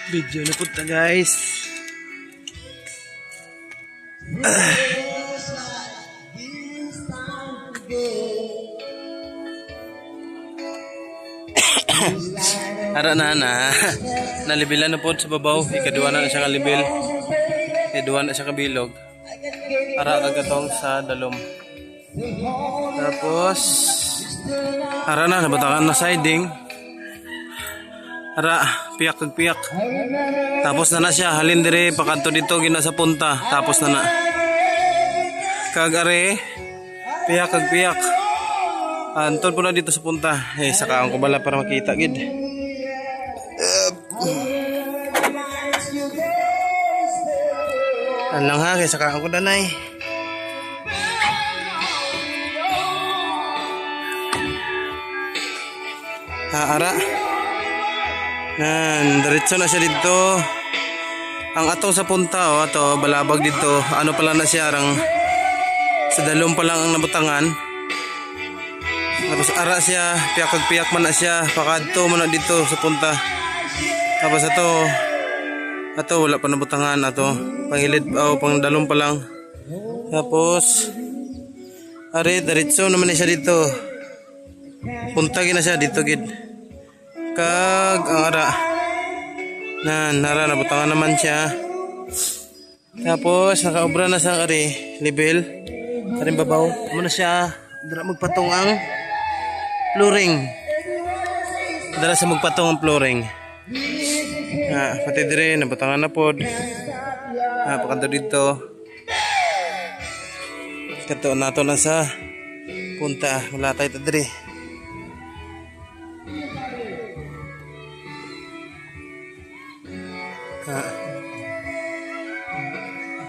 Video na punta guys. Ara na nalibilan na po sa babaw. Ikaduwa na siya kalibil. Ikaduwa na siya kabilog. Ara kagatong sa dalom. Tapos ara na nabatakan na siding. Ara piyak kag piyak. Tapos na siya halin dire pakanto dito gina sa punta. Tapos na kag are piyak kag piyak. Antol po na dito sa punta. Saka ko bala para makita gid. Alang ha, kaya saka ko danay. Ara. Diretso na siya dito. Ang atong sa punta, ato balabag dito. Ano pala na siya, arang sa dalom pa lang ang nabutangan. Tapos ara siya, piyak man na siya, pakadto man na dito sa punta. Tapos ato wala pa nabutangan, ato pangilid pang dalom pa lang. Tapos are diretso naman na siya dito. Punta gina siya dito gid. Kag ang ara. Nara nabutangan naman siya. Tapos nakaobra na sa are level. Karing babaw. Amo na siya, dira magpatong ang flooring. Dala sa magpatong ang flooring. Pati dire nabutangan na pod. Pakanto dito. Kato nato na sa punta. Wala tayo dire.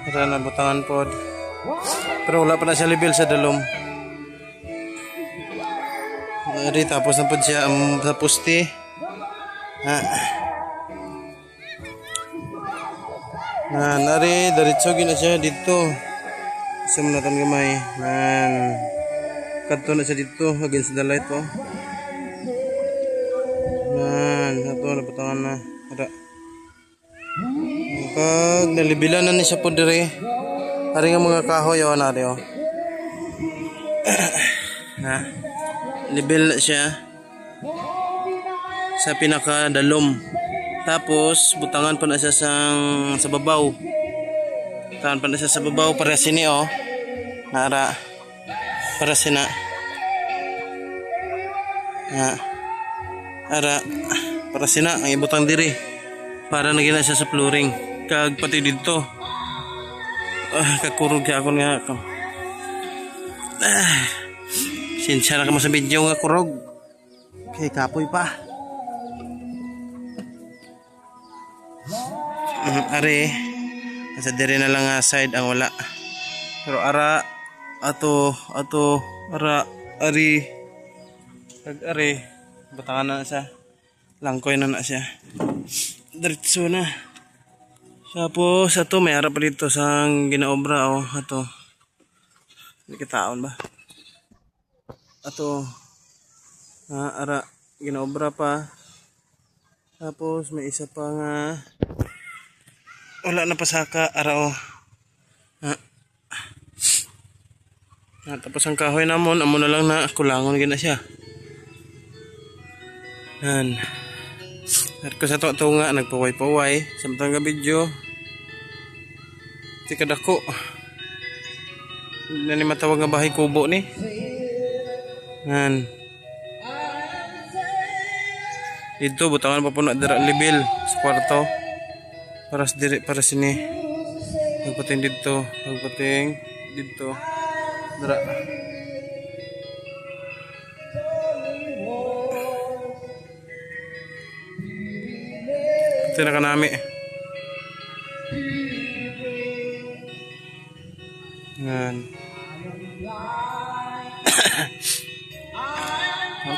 Tara nabutangan pod. Pero wala pa na siya level sa dalom. Tapos na po siya sa poste. Nari, diretso gina siya dito. Isa mo natin gamay. Kanto na siya dito against the light po. Ito nabutangan na. Ada. Pag nalibilan na siya po dire. Hari nga mga kahoy nari level siya sa pinaka dalom. Tapos butangan pa na siya sa babaw. Butangan pa na siya sa babaw para sini nara para sina. Ara para sina ang ibutang diri para nagina siya sa flooring. Kag pati dito. Kakurog kaya ako nga ako. Sinsya na ka mo sa video nga kurog. Okay, kapoy pa. Are, nasa dire na lang side ang wala. Pero ara, ara, ari, are, batangan na siya. Langkoy na siya. Diretso na. Tapos, may harap pa dito sa ginaobra, Hindi kitaon ba? Ara, ginaobra pa. Tapos, may isa pa nga. Wala na pasaka, ara tapos ang kahoy namon, amo na lang na kulangon gina siya. At ko sa to nga, nagpaway-paway. Samtang nga video. Tika dako. Hindi na matawag nga bahay kubo ni. Dito butangan pa po na dira level sa kwarto. Para sini. Magpating dito, dito. Dira. Ito na kanami.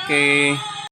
Okay.